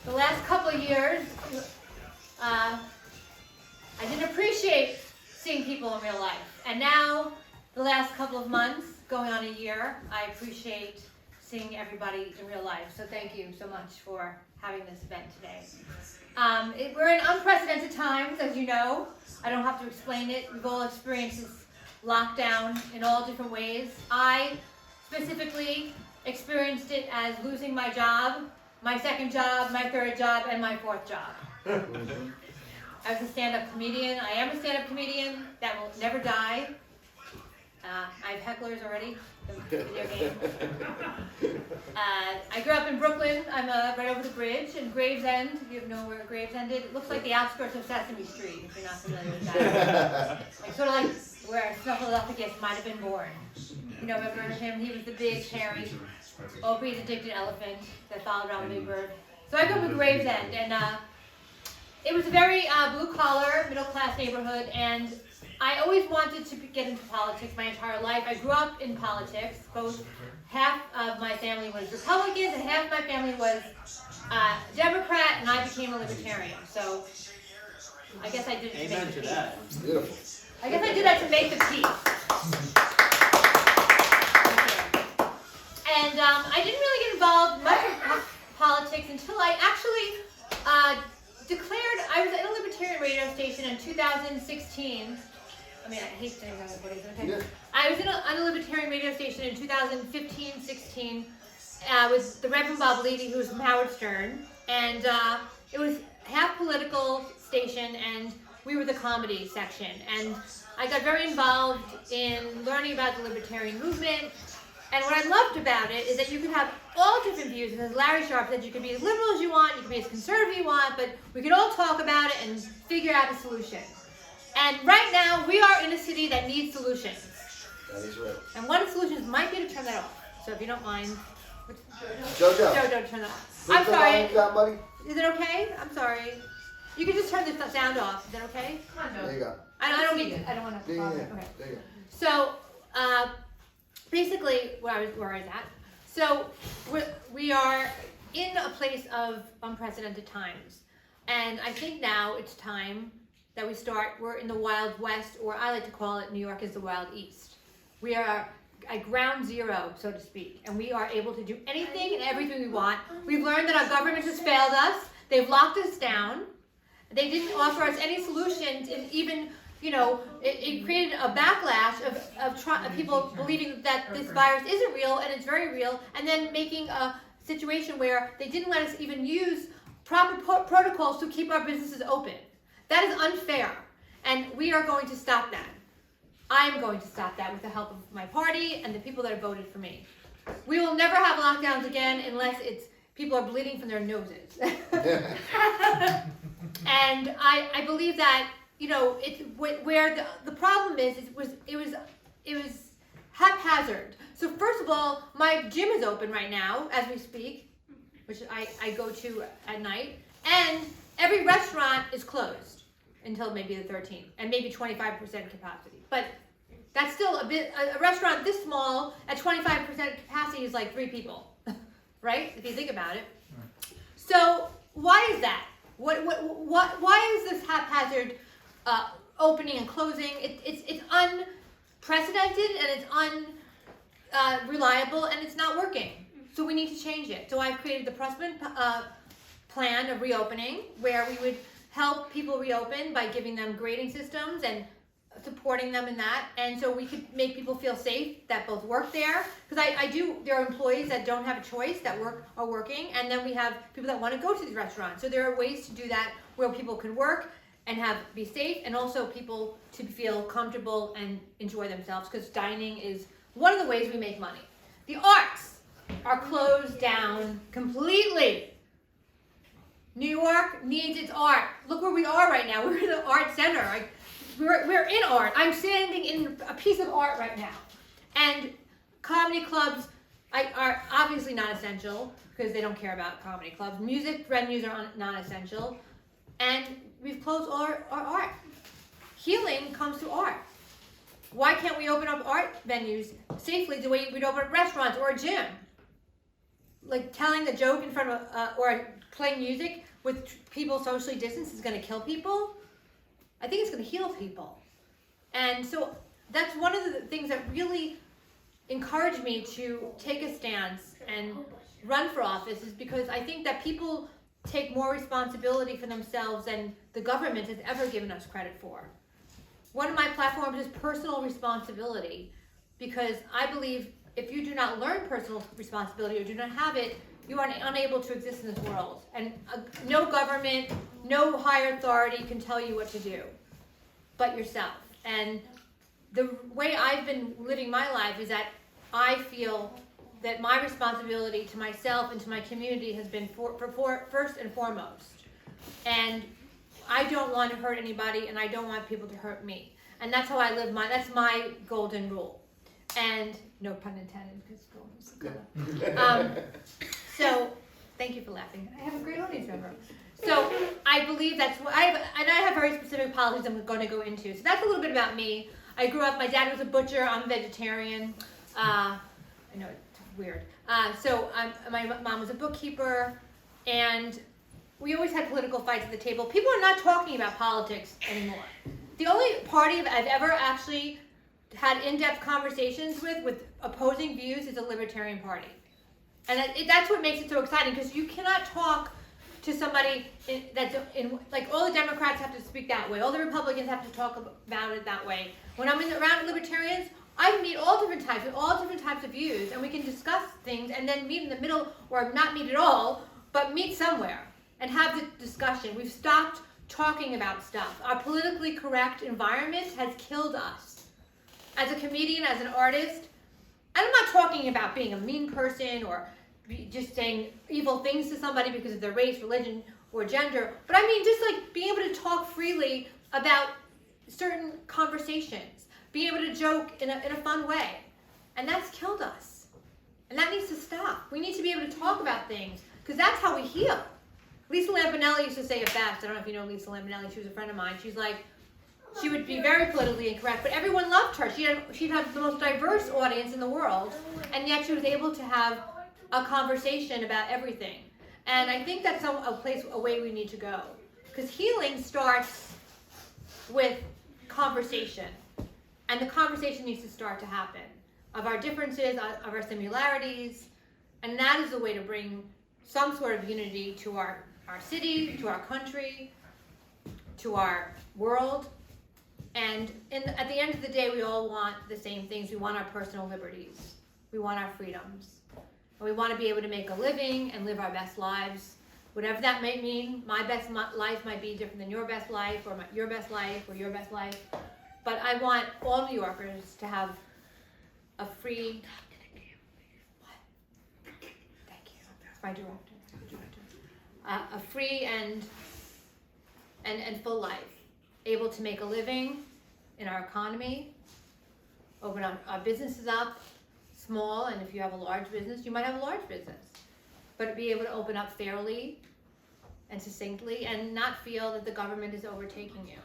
the last couple of years, I didn't appreciate seeing people in real life. And now, the last couple of months, going on a year, I appreciate seeing everybody in real life. So thank you so much for having this event today. We're in unprecedented times, as you know. I don't have to explain it. We've all experienced this lockdown in all different ways. I specifically experienced it as losing my job, my second job, my third job, and my fourth job. I was a stand-up comedian. I am a stand-up comedian that will never die. I have hecklers already. The video game. I grew up in Brooklyn. I'm right over the bridge in Gravesend. If you know where Gravesend is, it looks like the outskirts of Sesame Street. If you're not familiar with that, sort of like where Snuffleupagus might have been born. You know, remember him? He was the big, hairy, opiate-addicted elephant that followed around the big bird. So I grew up in Gravesend, and it was a very blue-collar, middle-class neighborhood, and I always wanted to get into politics my entire life. I grew up in politics. Both half of my family was Republicans and half of my family was Democrat, and I became a Libertarian. So I guess I did it to make the peace. That. Beautiful. I guess I did that to make the peace. And I didn't really get involved much in politics until I actually declared I was at a Libertarian radio station in 2016. I mean, I hate saying that, but it's okay. Yeah. I was on a Libertarian radio station in 2015-16 with the Reverend Bob Levy, who was from Howard Stern, and it was half political station, and we were the comedy section. And I got very involved in learning about the Libertarian movement. And what I loved about it is that you could have all different views. As Larry Sharp said, you could be as liberal as you want, you could be as conservative as you want, but we could all talk about it and figure out a solution. And right now, we are in a city that needs solutions. That is right. And one of the solutions might be to turn that off. So if you don't mind, Jojo. Jojo, turn that off. I'm sorry. You got money? Is it okay? I'm sorry. You can just turn the sound off. Is that okay? Come on, There you go. I don't need. I don't want to. Yeah. Okay. There you go. So, basically, where I was at. So, we are in a place of unprecedented times, and I think now it's time that we start. We're in the Wild West, or I like to call it, New York is the Wild East. We are at ground zero, so to speak, and we are able to do anything and everything we want. We've learned that our government has failed us. They've locked us down. They didn't offer us any solutions, and even, you know, it created a backlash of people believing that this virus isn't real and it's very real, and then making a situation where they didn't let us even use proper protocols to keep our businesses open. That is unfair, and we are going to stop that. I am going to stop that with the help of my party and the people that have voted for me. We will never have lockdowns again unless it's people are bleeding from their noses. And I believe that, you know, it's where the problem is it was haphazard. So first of all, my gym is open right now as we speak, which I go to at night, and every restaurant is closed until maybe the 13th, and maybe 25% capacity. But that's still a bit. A restaurant this small at 25% capacity is like 3 people, right? If you think about it. So why is that? Why is this haphazard opening and closing? It's unprecedented, and it's unreliable, and it's not working. So we need to change it. So I've created the Prussman plan of reopening, where we would help people reopen by giving them grading systems and supporting them in that, and so we could make people feel safe that both work there, because there are employees that don't have a choice that are working, and then we have people that want to go to these restaurants. So there are ways to do that where people can work and be safe, and also people to feel comfortable and enjoy themselves, because dining is one of the ways we make money. The arts are closed down completely. New York needs its art. Look where we are right now. We're in the art center. We're in art. I'm standing in a piece of art right now. And comedy clubs are obviously not essential, because they don't care about comedy clubs. Music venues are non-essential. And we've closed our art. Healing comes to art. Why can't we open up art venues safely the way we'd open up restaurants or a gym? Like telling a joke in front of, or playing music with people socially distanced is going to kill people. I think it's going to heal people. And so that's one of the things that really encouraged me to take a stance and run for office, is because I think that people take more responsibility for themselves than the government has ever given us credit for. One of my platforms is personal responsibility, because I believe if you do not learn personal responsibility or do not have it, you are unable to exist in this world. And no government, no higher authority can tell you what to do but yourself. And the way I've been living my life is that I feel that my responsibility to myself and to my community has been first and foremost. And I don't want to hurt anybody, and I don't want people to hurt me. And that's how I live that's my golden rule. And no pun intended, because golden is the color. So, thank you for laughing. I have a great audience member. So, I believe that's what I have very specific policies I'm going to go into. So that's a little bit about me. I grew up, my dad was a butcher, I'm a vegetarian. I know it's weird. My mom was a bookkeeper, and we always had political fights at the table. People are not talking about politics anymore. The only party that I've ever actually had in-depth conversations with opposing views is the Libertarian Party. And that's what makes it so exciting, because you cannot talk to somebody like all the Democrats have to speak that way, all the Republicans have to talk about it that way. When I'm around libertarians, I meet all different types with all different types of views, and we can discuss things and then meet in the middle, or not meet at all, but meet somewhere and have the discussion. We've stopped talking about stuff. Our politically correct environment has killed us. As a comedian, as an artist, and I'm not talking about being a mean person or just saying evil things to somebody because of their race, religion, or gender, but I mean just like being able to talk freely about certain conversations, being able to joke in a fun way. And that's killed us. And that needs to stop. We need to be able to talk about things, because that's how we heal. Lisa Lampanelli used to say it best. I don't know if you know Lisa Lampanelli. She was a friend of mine. She's like, she would be very politically incorrect, but everyone loved her. She'd have the most diverse audience in the world, and yet she was able to have a conversation about everything. And I think that's a way we need to go. Because healing starts with conversation. And the conversation needs to start to happen of our differences, of our similarities. And that is the way to bring some sort of unity to our city, to our country, to our world. And at the end of the day, we all want the same things. We want our personal liberties. We want our freedoms. And we want to be able to make a living and live our best lives. Whatever that may mean, my best life might be different than your best life, or your best life, or your best life. But I want all New Yorkers to have a free... What? Thank you. It's my director. A free and full life. Able to make a living in our economy, open our businesses up, small, and if you have a large business, you might have a large business. But be able to open up fairly and succinctly, and not feel that the government is overtaking you.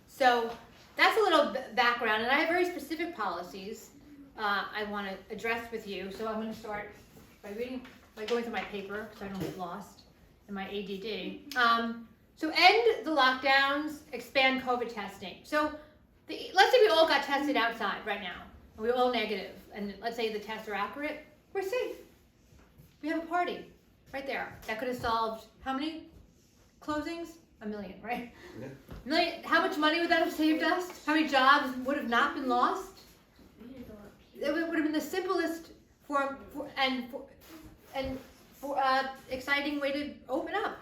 So that's a little background, and I have very specific policies I want to address with you. So I'm going to start by going through my paper, because I don't get lost in my ADD. So end the lockdowns, expand COVID testing. So let's say we all got tested outside right now, and we're all negative, and let's say the tests are accurate, we're safe. We have a party right there. That could have solved how many closings? 1 million, right? Yeah. 1 million. How much money would that have saved us? How many jobs would have not been lost? It would have been the simplest exciting way to open up.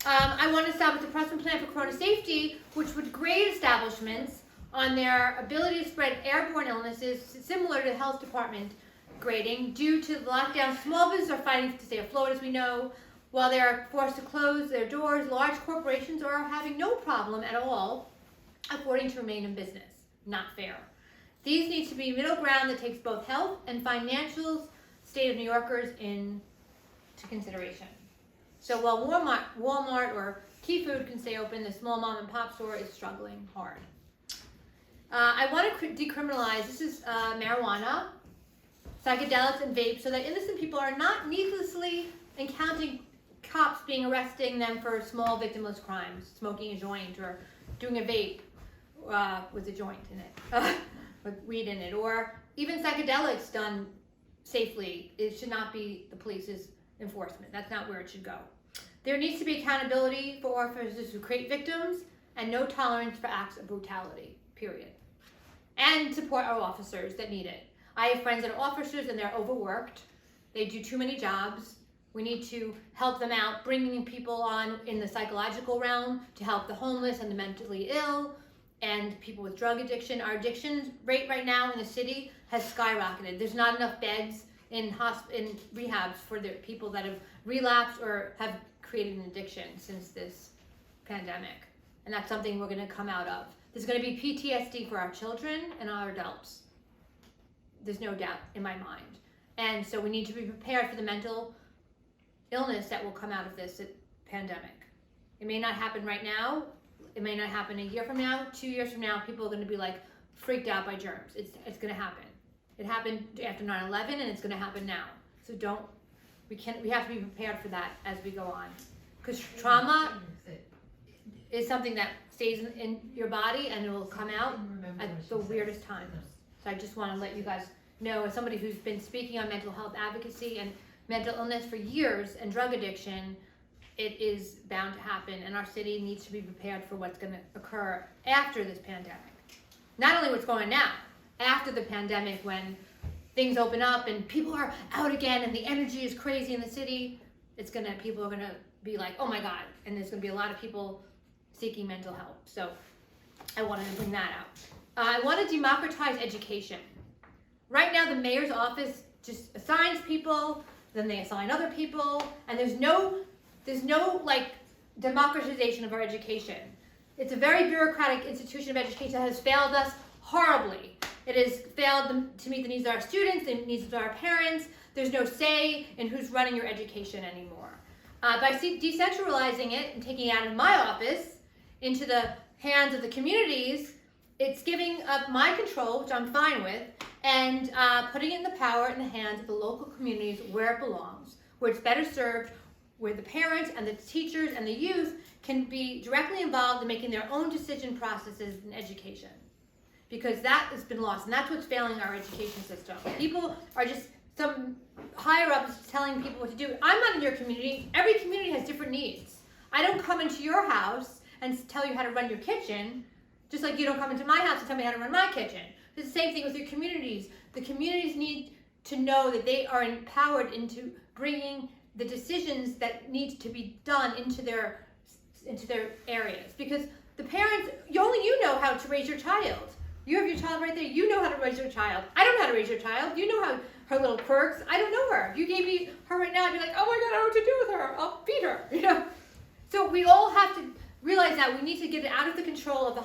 I want to establish the Prussman plan for corona safety, which would grade establishments on their ability to spread airborne illnesses, similar to the health department grading. Due to the lockdown, small businesses are fighting to stay afloat, as we know, while they are forced to close their doors. Large corporations are having no problem at all affording to remain in business. Not fair. These need to be middle ground that takes both health and financial state of New Yorkers into consideration. So while Walmart or Key Food can stay open, the small mom and pop store is struggling hard. I want to decriminalize, this is marijuana, psychedelics, and vapes, so that innocent people are not needlessly encountering cops arresting them for small victimless crimes, smoking a joint or doing a vape with a joint in it, with weed in it, or even psychedelics done safely. It should not be the police's enforcement. That's not where it should go. There needs to be accountability for officers who create victims and no tolerance for acts of brutality, period. And support our officers that need it. I have friends that are officers and they're overworked. They do too many jobs. We need to help them out, bringing people on in the psychological realm to help the homeless and the mentally ill and people with drug addiction. Our addiction rate right now in the city has skyrocketed. There's not enough beds in rehabs for the people that have relapsed or have created an addiction since this pandemic. And that's something we're going to come out of. There's going to be PTSD for our children and our adults. There's no doubt in my mind. And so we need to be prepared for the mental illness that will come out of this pandemic. It may not happen right now. It may not happen a year from now, 2 years from now. People are going to be like freaked out by germs. It's going to happen. It happened after 9/11 and it's going to happen now. So we have to be prepared for that as we go on. Because trauma is something that stays in your body and it will come out at the weirdest times. So I just want to let you guys know, as somebody who's been speaking on mental health advocacy and mental illness for years and drug addiction, it is bound to happen, and our city needs to be prepared for what's going to occur after this pandemic. Not only what's going on now, after the pandemic, when things open up and people are out again and the energy is crazy in the city, people are gonna be like, oh my God, and there's gonna be a lot of people seeking mental help. So I wanted to bring that out. I want to democratize education. Right now, the mayor's office just assigns people, then they assign other people, and there's no like democratization of our education. It's a very bureaucratic institution of education that has failed us horribly. It has failed to meet the needs of our students, the needs of our parents. There's no say in who's running your education anymore. By decentralizing it and taking it out of my office into the hands of the communities, it's giving up my control, which I'm fine with, and putting it in the power in the hands of the local communities where it belongs, where it's better served, where the parents and the teachers and the youth can be directly involved in making their own decision processes in education. Because that has been lost, and that's what's failing our education system. People are just, some higher ups telling people what to do. I'm not in your community. Every community has different needs. I don't come into your house and tell you how to run your kitchen, just like you don't come into my house and tell me how to run my kitchen. It's the same thing with your communities. The communities need to know that they are empowered into bringing the decisions that need to be done into their areas. Because the parents, only you know how to raise your child. You have your child right there. You know how to raise your child. I don't know how to raise your child. You know how her little quirks. I don't know her. If you gave me her right now, I'd be like, oh my God, I don't know what to do with her. I'll feed her. You know. So we all have to realize that we need to get it out of the control of the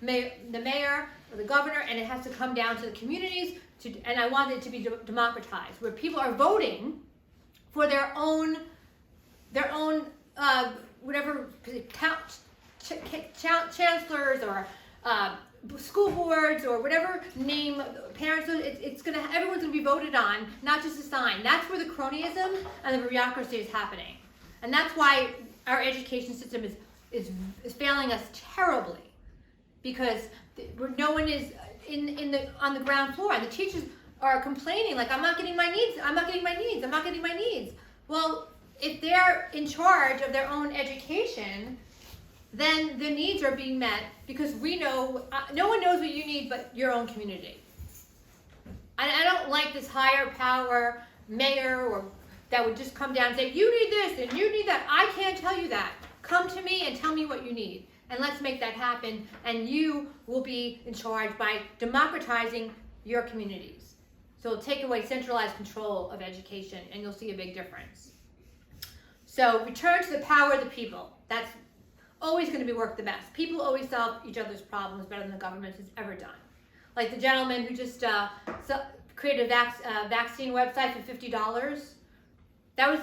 mayor or the governor, and it has to come down to the communities. And I want it to be democratized, where people are voting for their own whatever chancellors or school boards or whatever name parents. Everyone's gonna be voted on, not just assigned. That's where the cronyism and the bureaucracy is happening, and that's why our education system is failing us terribly, because no one is on the ground floor, and the teachers are complaining like, I'm not getting my needs. Well, if they're in charge of their own education, then the needs are being met, because we know, no one knows what you need but your own community. I don't like this higher power mayor or that would just come down and say, you need this and you need that. I can't tell you that. Come to me and tell me what you need. And let's make that happen, and you will be in charge by democratizing your communities. So it'll take away centralized control of education, and you'll see a big difference. So return to the power of the people. That's always going to work the best. People always solve each other's problems better than the government has ever done. Like the gentleman who just created a vaccine website for $50. That was,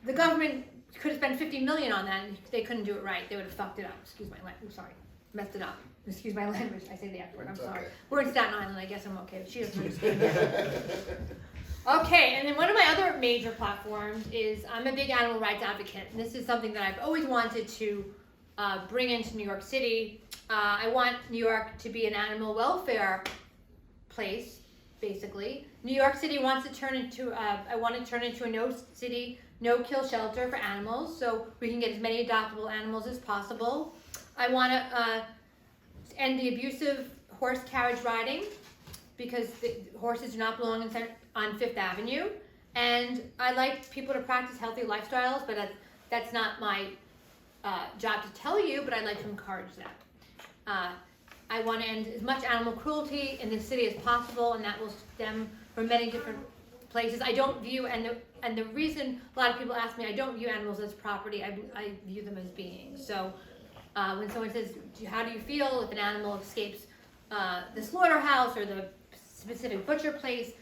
the government could have spent $50 million on that, and they couldn't do it right. They would have fucked it up. Excuse my language. I'm sorry. Messed it up. Excuse my language. I say the F word. I'm sorry. Okay. We're in Staten Island. I guess I'm okay. She doesn't understand that. Okay, and then one of my other major platforms is I'm a big animal rights advocate, and this is something that I've always wanted to bring into New York City. I want New York to be an animal welfare place, basically. New York City wants to turn into, I want to turn into a no-kill shelter for animals, so we can get as many adoptable animals as possible. I want to end the abusive horse carriage riding, because the horses do not belong on Fifth Avenue. And I like people to practice healthy lifestyles, but that's not my job to tell you, but I'd like to encourage that. I want to end as much animal cruelty in the city as possible, and that will stem from many different places. I don't view, and the reason a lot of people ask me, I don't view animals as property, I view them as beings. So when someone says, how do you feel if an animal escapes the slaughterhouse or the specific butcher place,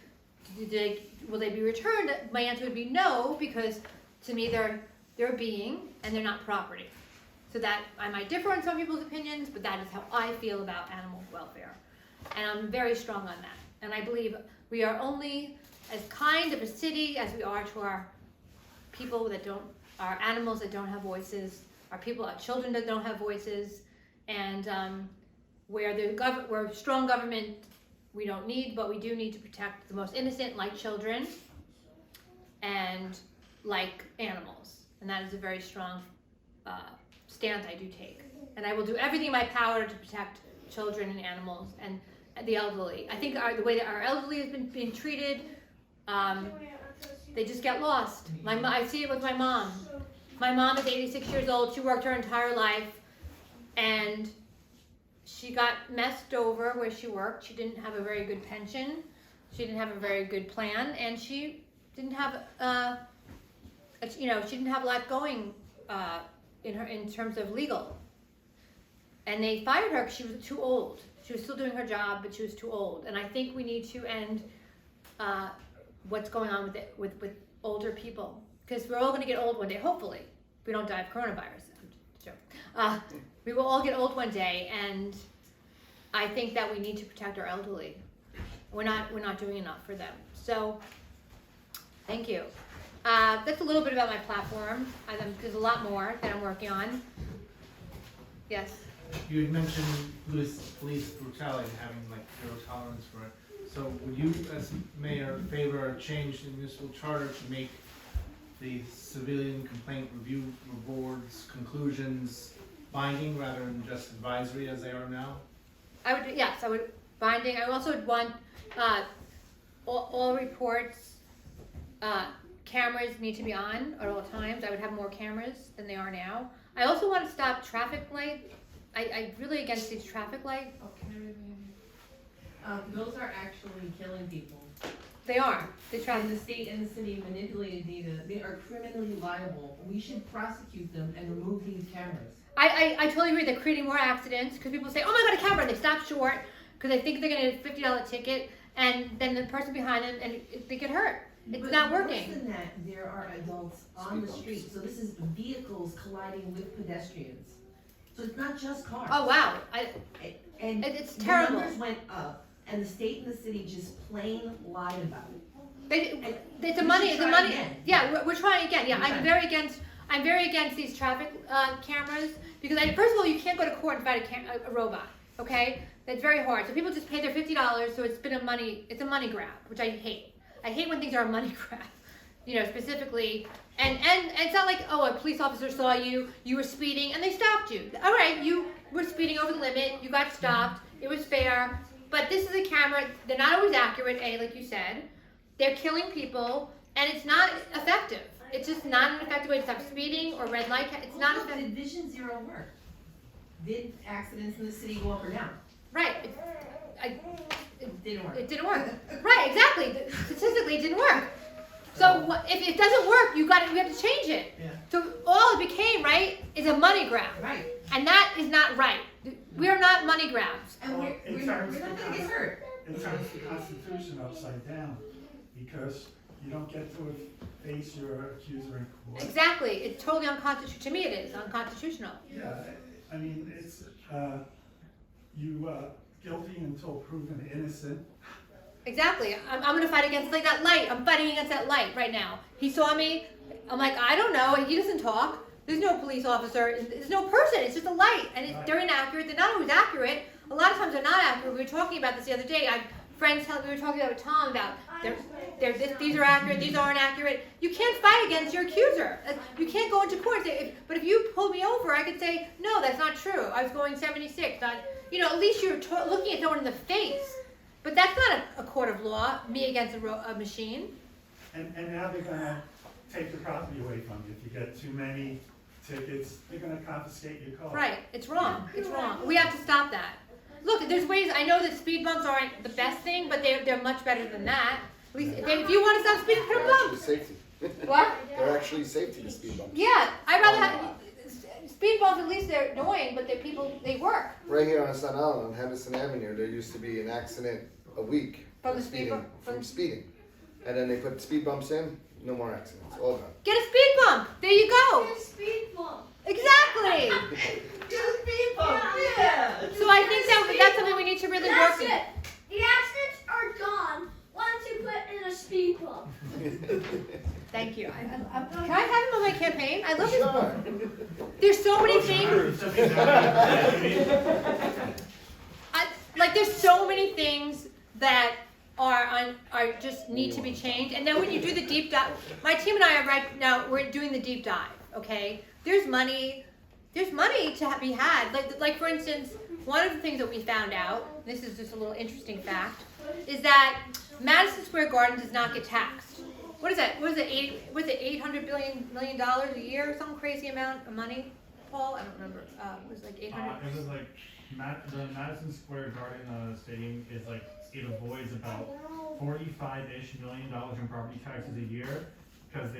will they be returned? My answer would be no, because to me they're a being and they're not property. So that I might differ on some people's opinions, but that is how I feel about animal welfare. And I'm very strong on that. And I believe we are only as kind of a city as we are to our people our animals that don't have voices, our children that don't have voices, and where strong government we don't need, but we do need to protect the most innocent, like children, and like animals. And that is a very strong stance I do take. And I will do everything in my power to protect children and animals and the elderly. I think the way that our elderly has been being treated, they just get lost. I see it with my mom. My mom is 86 years old. She worked her entire life, and she got messed over where she worked. She didn't have a very good pension. She didn't have a very good plan, and she didn't have, she didn't have a lot going in terms of legal. And they fired her because she was too old. She was still doing her job, but she was too old. And I think we need to end what's going on with older people, because we're all going to get old one day, hopefully. If we don't die of coronavirus. I'm joking. We will all get old one day, and I think that we need to protect our elderly. We're not doing enough for them. So, thank you. That's a little bit about my platform. There's a lot more that I'm working on. Yes. You had mentioned police brutality, having like zero tolerance for it. So would you, as mayor, favor a change in municipal charter to make the civilian complaint review board's conclusions binding rather than just advisory as they are now? I would binding. I also would want all reports, cameras need to be on at all times. I would have more cameras than they are now. I also want to stop traffic light. I'm really against these traffic lights. Those are actually killing people. They are. And the state and the city manipulated data. They are criminally liable. We should prosecute them and remove these cameras. I totally agree. They're creating more accidents because people say, oh my God, a camera, and they stop short because they think they're going to get a $50 ticket, and then the person behind them, and they get hurt. It's not working. Worse than that, there are adults on the street. So this is vehicles colliding with pedestrians. So it's not just cars. Oh wow. It's terrible. The numbers went up, and the state and the city just plain lied about it. It's a money. Again. Yeah, we're trying again. Yeah, I'm very against these traffic cameras because first of all, you can't go to court and fight a robot. Okay, that's very hard. So people just pay their $50. So it's a money grab, which I hate. I hate when things are a money grab. Specifically, and it's not like, oh, a police officer saw you were speeding, and they stopped you. All right, you were speeding over the limit, you got stopped, it was fair, but this is a camera, they're not always accurate, like you said. They're killing people, and it's not effective. It's just not an effective way to stop speeding or red light. It's not effective. Did Vision Zero work? Did accidents in the city go up or down? Right. It didn't work. It didn't work. Right, exactly. Statistically, it didn't work. So if it doesn't work, we have to change it. Yeah. So all it became, right, is a money grab. Right. And that is not right. We are not money grabs. And we're not going to get hurt. It turns the Constitution upside down because you don't get to face your accuser in court. Exactly. It's totally unconstitutional. To me, it is unconstitutional. Yeah, I mean, it's you guilty until proven innocent. Exactly. I'm gonna fight against like that light. I'm fighting against that light right now. He saw me. I'm like, I don't know. He doesn't talk. There's no police officer. There's no person. It's just a light, and they're inaccurate. They're not always accurate. A lot of times they're not accurate. We were talking about this the other day. We were talking about with Tom about these are accurate. These aren't accurate. You can't fight against your accuser. You can't go into court. But if you pull me over, I could say, no, that's not true. I was going 76. At least you're looking at someone in the face. But that's not a court of law, me against a machine. And now they're gonna take the property away from you. If you get too many tickets, they're gonna confiscate your car. Right, it's wrong, it's wrong. We have to stop that. Look, there's ways, I know that speed bumps aren't the best thing, but they're much better than that. At least, if you want to stop speeding, put a They're actually bump. safety. What? They're actually safety, the speed bumps. Yeah, I'd rather have, speed bumps, at least they're annoying, but they work. Right here on Staten Island, on Henderson Avenue, there used to be an accident a week. From the speed bump? From speeding. And then they put speed bumps in, no more accidents, all gone. Get a speed bump, there you go. Get a speed bump. Exactly. Yeah. So I think that's something we need to really That's work it. The accidents are gone once you put in a speed bump. Thank you. Can I have him on my campaign? I love his Sure. There's so many things. There's so many things that are just need to be changed. And then when you do the deep dive, my team and I are right now, we're doing the deep dive, okay? There's money to be had. Like for instance, one of the things that we found out, this is just a little interesting fact, is that Madison Square Garden does not get taxed. What is that? Was it $800 million a year or some crazy amount of money? Paul, I don't remember. It was like 800. It was like the Madison Square Garden Stadium is like it avoids about $45-ish million in property taxes a year because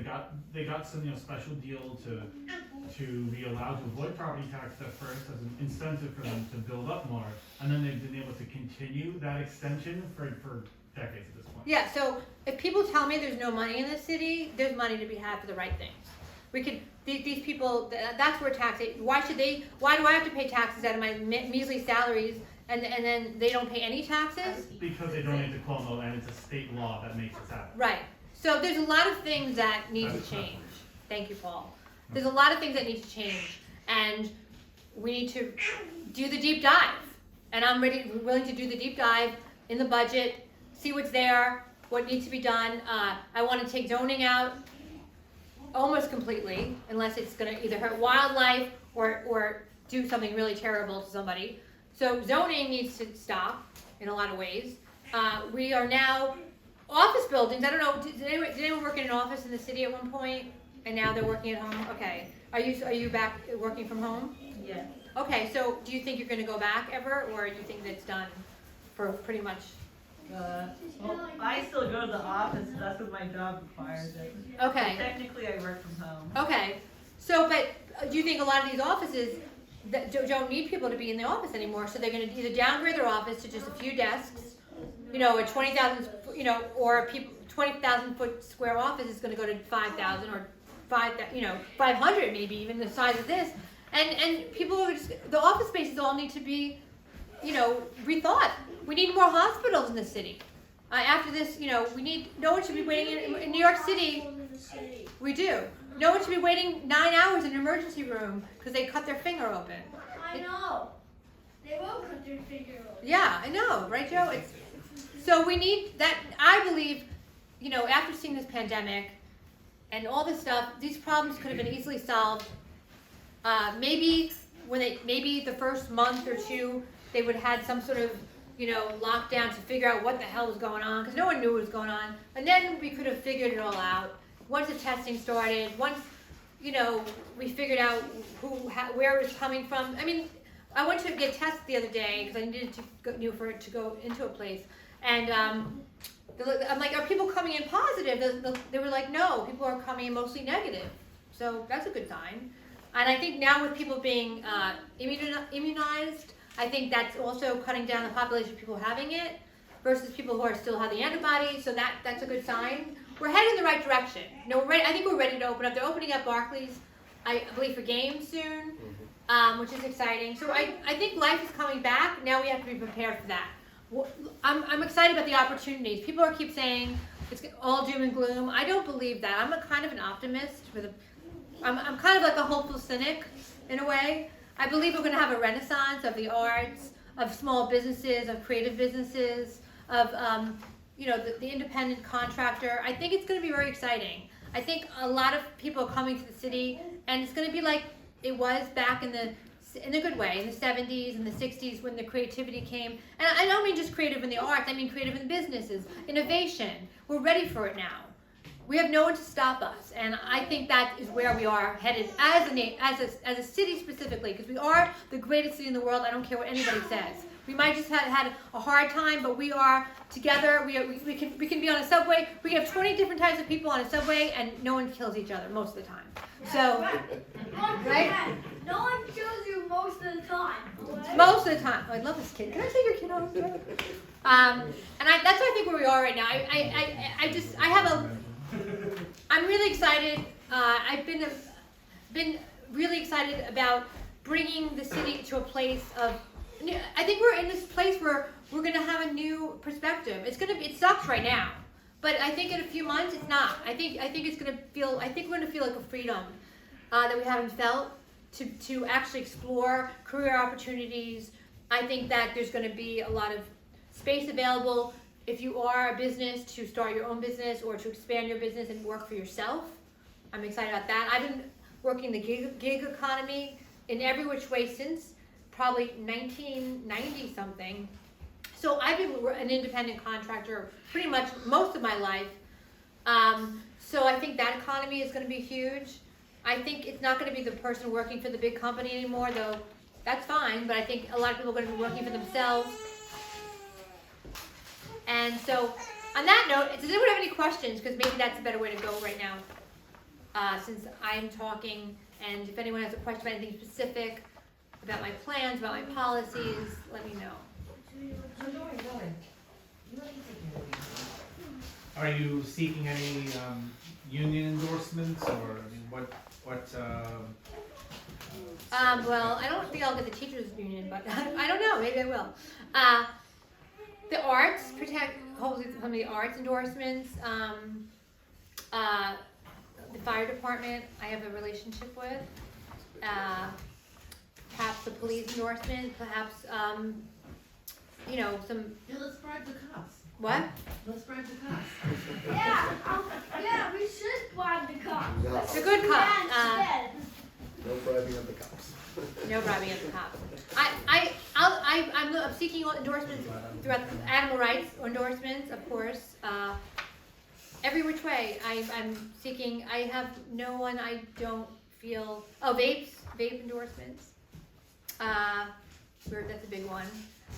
they got some special deal to be allowed to avoid property tax at first as an incentive for them to build up more, and then they've been able to continue that extension for decades at this point. Yeah, so if people tell me there's no money in the city, there's money to be had for the right things. We could, these people, that's where why do I have to pay taxes out of my measly salaries and then they don't pay any taxes? Because they donate to Cuomo and it's a state law that makes this happen. Right. So there's a lot of things that need to change. Thank you, Paul. There's a lot of things that need to change and we need to do the deep dive. And I'm willing to do the deep dive in the budget, see what's there, what needs to be done. I want to take zoning out almost completely, unless it's going to either hurt wildlife or do something really terrible to somebody. So zoning needs to stop in a lot of ways. We are now office buildings. I don't know. Did anyone work in an office in the city at one point, and now they're working at home? Okay. Are you back working from home? Yeah. Okay. So do you think you're going to go back ever, or do you think that's done for pretty much? Well, I still go to the office, that's what my job requires it. Okay. Technically, I work from home. Okay. So, but do you think a lot of these offices that don't need people to be in the office anymore, so they're going to either downgrade their office to just a few desks, a 20,000, or a 20,000 foot square office is going to go to 5,000 or 500 maybe, even the size of this, and people are just, the office spaces all need to be, rethought. We need more hospitals in the city. After this, no one should be waiting in New York City. We do. No one should be waiting 9 hours in an emergency room because they cut their finger open. I know. They will cut their finger off. Yeah, I know, right, Joe? So we need that. I believe, after seeing this pandemic and all this stuff, these problems could have been easily solved. Maybe the first month or two, they would have had some sort of lockdown to figure out what the hell was going on, because no one knew what was going on. And then we could have figured it all out. Once the testing started, once, we figured out where it was coming from. I mean, I went to get tested the other day because I needed to go into a place. And I'm like, are people coming in positive? They were like, no, people are coming in mostly negative. So that's a good sign. And I think now with people being immunized, I think that's also cutting down the population of people having it versus people who are still have the antibodies. So that's a good sign. We're heading in the right direction. I think we're ready to open up. They're opening up Barclays, I believe, for games soon, which is exciting. So I think life is coming back. Now we have to be prepared for that. I'm excited about the opportunities. People keep saying it's all doom and gloom. I don't believe that. I'm a kind of an optimist I'm kind of like a hopeful cynic in a way. I believe we're going to have a renaissance of the arts, of small businesses, of creative businesses, of the independent contractor. I think it's going to be very exciting. I think a lot of people are coming to the city, and it's going to be like it was back in a good way, in the 70s and the 60s when the creativity came. And I don't mean just creative in the arts, I mean creative in businesses, innovation. We're ready for it now. We have no one to stop us, and I think that is where we are headed as a city specifically, because we are the greatest city in the world. I don't care what anybody says. We might just have had a hard time, but we are together. We can be on a subway. We can have 20 different types of people on a subway, and no one kills each other most of the time. So, right? No one kills you most of the time. Right? Most of the time. Oh, I love this kid. Can I take your kid home? That's I think where we are right now. I'm really excited. I've been really excited about bringing the city to a place of. I think we're in this place where we're going to have a new perspective. It sucks right now, but I think in a few months it's not. I think it's going to feel. I think we're going to feel like a freedom that we haven't felt to actually explore career opportunities. I think that there's going to be a lot of space available if you are a business to start your own business or to expand your business and work for yourself. I'm excited about that. I've been working the gig economy in every which way since probably 1990 something. So I've been an independent contractor pretty much most of my life. So I think that economy is going to be huge. I think it's not going to be the person working for the big company anymore, though that's fine, but I think a lot of people are going to be working for themselves. And so, on that note, does anyone have any questions? Because maybe that's a better way to go right now, since I'm talking. And if anyone has a question about anything specific, about my plans, about my policies, let me know. No, go ahead. You don't need to take care of Are you seeking any union endorsements, or I mean, what? Well, I don't think I'll get the teachers union, but I don't know. Maybe I will. The arts, hopefully some of the arts endorsements. The fire department, I have a relationship with. Perhaps the police endorsement. Perhaps some. Yeah, let's bribe the cops. What? Let's bribe the cops. Yeah, we should bribe the cops. No, The good cops. Instead. no bribing of the cops. No bribing of the cops. I'm seeking endorsements throughout animal rights endorsements, of course. Every which way, I'm seeking. I have no one I don't feel. Oh, vape endorsements. That's a big one.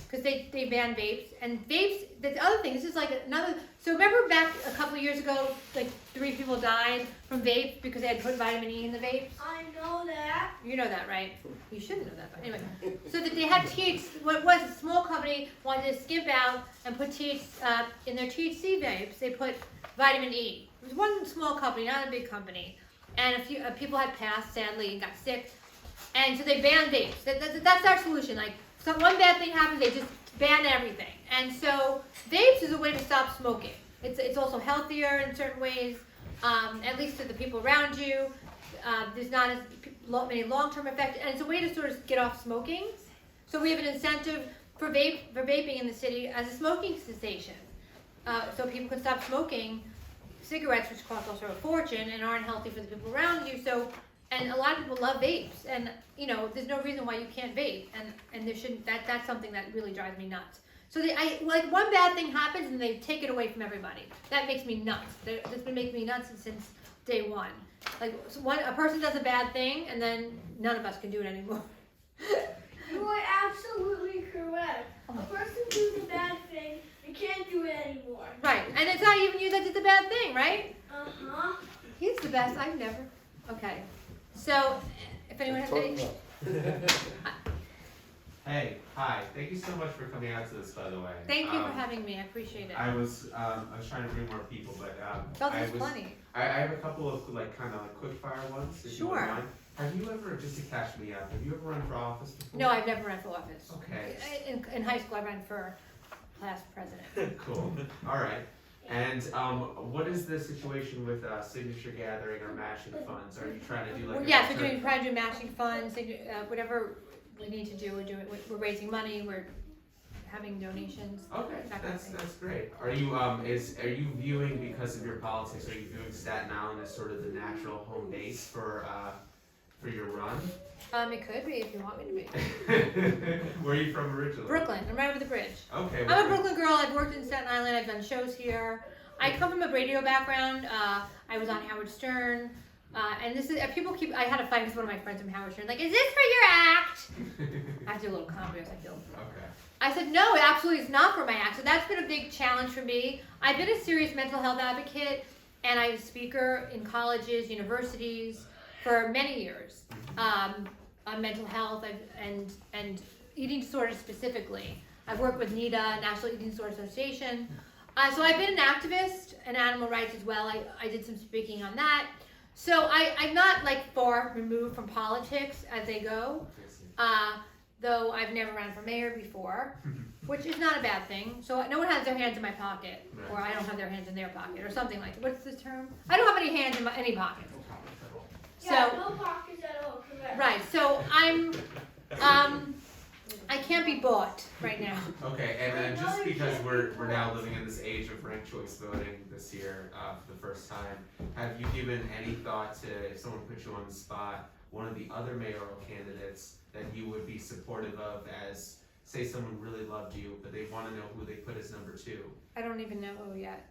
Because they banned vapes. And vapes, the other thing, this is like another, so remember back a couple of years ago, like 3 people died from vapes because they had put vitamin E in the vapes? I know that. You know that, right? You shouldn't know that, but anyway. So that they had what was a small company wanted to skimp out and put in their THC vapes, they put vitamin E. It was one small company, not a big company. And a few people had passed, sadly, and got sick. And so they banned vapes. That's our solution. Like, so one bad thing happens, they just ban everything. And so vapes is a way to stop smoking. It's also healthier in certain ways, at least to the people around you. There's not as many long-term effects, and it's a way to sort of get off smoking. So we have an incentive for vaping in the city as a smoking cessation. So people can stop smoking cigarettes, which cost also a fortune and aren't healthy for the people around you. So, and a lot of people love vapes, and there's no reason why you can't vape, and there shouldn't. That's something that really drives me nuts. So like one bad thing happens and they take it away from everybody. That makes me nuts. That's been making me nuts since day one. Like a person does a bad thing and then none of us can do it anymore. You are absolutely correct. A person does a bad thing, you can't do it anymore. Right, and it's not even you that did the bad thing, right? Uh-huh. He's the best. I've never. Okay. So, if anyone has any. Hey, hi. Thank you so much for coming out to this, by the way. Thank you for having me. I appreciate it. I was trying to bring more people, but There's plenty. I have a couple of kind of quick fire ones. If you Sure. don't mind. Have you ever, just to catch me up, have you ever run for office before? No, I've never run for office. Okay. In high school, I ran for past president. Cool. All right. And what is the situation with signature gathering or matching funds? Are you trying to do like? Yes, we're trying to do matching funds, whatever we need to do. We're raising money. We're having donations. Okay, that kind of thing. that's great. Are you are you viewing, because of your politics, are you viewing Staten Island as sort of the natural home base for your run? It could be if you want me to be. Where are you from originally? Brooklyn. I'm right over the bridge. Okay. I'm a Brooklyn girl. I've worked in Staten Island. I've done shows here. I come from a radio background. I was on Howard Stern. And this is, I had a fight with one of my friends from Howard Stern. Like, is this for your act? I have to do a little comedy, I feel. Okay. I said, no, it absolutely is not for my act. So that's been a big challenge for me. I've been a serious mental health advocate, and I'm a speaker in colleges, universities for many years on mental health and eating disorders specifically. I've worked with NEDA, National Eating Disorder Association. So I've been an activist in animal rights as well. I did some speaking on that. So I'm not like far removed from politics as they go. Though I've never ran for mayor before, which is not a bad thing. So no one has their hands in my pocket, or I don't have their hands in their pocket, or something like that. What's the term? I don't have any hands in any pocket. Yeah, no pockets at all, correct. Right, so I can't be bought right now. Okay, and then just because we're now living in this age of ranked choice voting this year for the first time, have you given any thought to, if someone put you on the spot, one of the other mayoral candidates that you would be supportive of, as, say, someone really loved you, but they want to know who they put as number 2? I don't even know yet.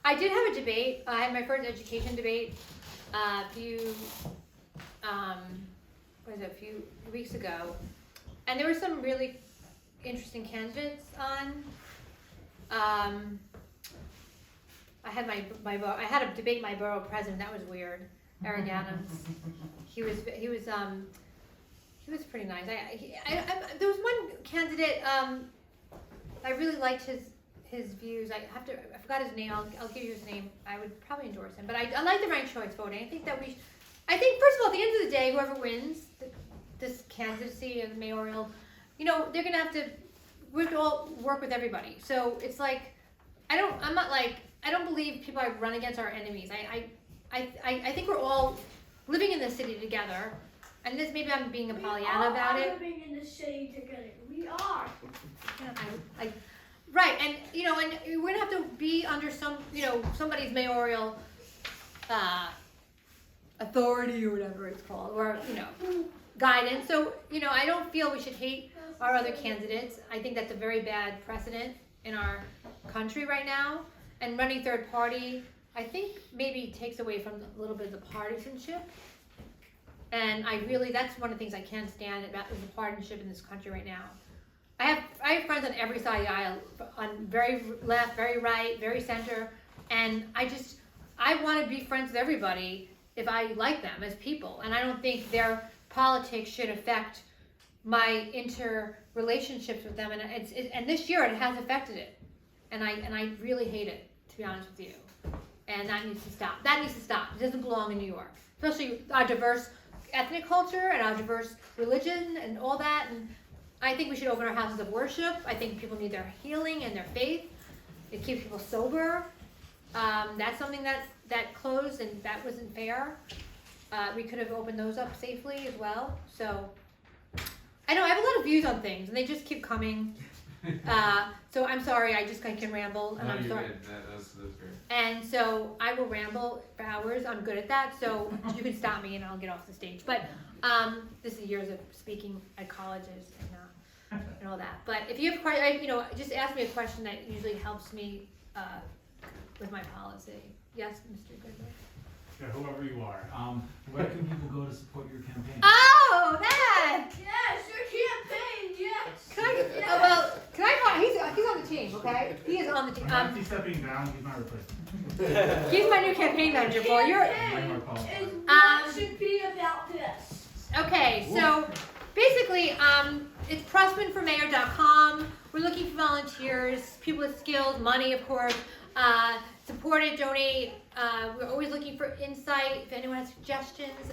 I did have a debate. I had my first education debate a few weeks ago, and there were some really interesting candidates on. I had a debate my borough president. That was weird. Eric Adams. He was pretty nice. There was one candidate. I really liked his views. I forgot his name. I'll give you his name. I would probably endorse him. But I like the ranked choice voting. I think first of all, at the end of the day, whoever wins this candidacy of mayoral, they're gonna have to. We have to all work with everybody. So it's like I don't believe people I run against are enemies. I think we're all living in the city together. And this, maybe I'm being a Pollyanna about it. We are living in the city together. We are. Right, and and we're gonna have to be under somebody's mayoral authority or whatever it's called, or guidance. So I don't feel we should hate our other candidates. I think that's a very bad precedent in our country right now. And running third party, I think maybe takes away from a little bit of the partisanship. And that's one of the things I can't stand about is the partisanship in this country right now. I have friends on every side of the aisle, on very left, very right, very center, and I want to be friends with everybody if I like them as people, and I don't think their politics should affect my interrelationships with them, and this year it has affected it, and I really hate it, to be honest with you, and that needs to stop. That needs to stop. It doesn't belong in New York, especially our diverse ethnic culture and our diverse religion and all that. And I think we should open our houses of worship. I think people need their healing and their faith. It keeps people sober. That's something that closed, and that wasn't fair. We could have opened those up safely as well. So I know I have a lot of views on things, and they just keep coming. So I'm sorry, I can ramble, and I'm sorry. That's great. And so I will ramble for hours. I'm good at that. So you can stop me, and I'll get off the stage. But this is years of speaking at colleges and all that. But if you have questions, just ask me a question that usually helps me with my policy. Yes, Mr. Goodman. Yeah, whoever you are. Where can people go to support your campaign? Oh, that! Yes, your campaign, yes. Can I? He's on the team, okay? He is on the team. He's stepping down. He's my replacement. He's my new campaign manager, boy. Should be about this. Okay, so basically, it's PrussmanForMayor.com. We're looking for volunteers, people with skills, money, of course. Support it, donate. We're always looking for insight. If anyone has suggestions,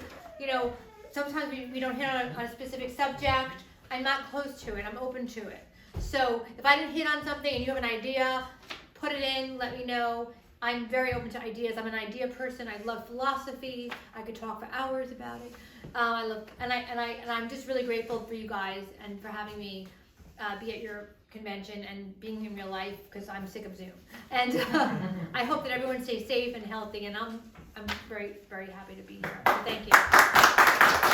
sometimes we don't hit on a specific subject. I'm not close to it. I'm open to it. So if I didn't hit on something and you have an idea, put it in, let me know. I'm very open to ideas. I'm an idea person. I love philosophy. I could talk for hours about it. I'm just really grateful for you guys and for having me be at your convention and being in real life, because I'm sick of Zoom. And I hope that everyone stays safe and healthy. And I'm very, very happy to be here. So thank you.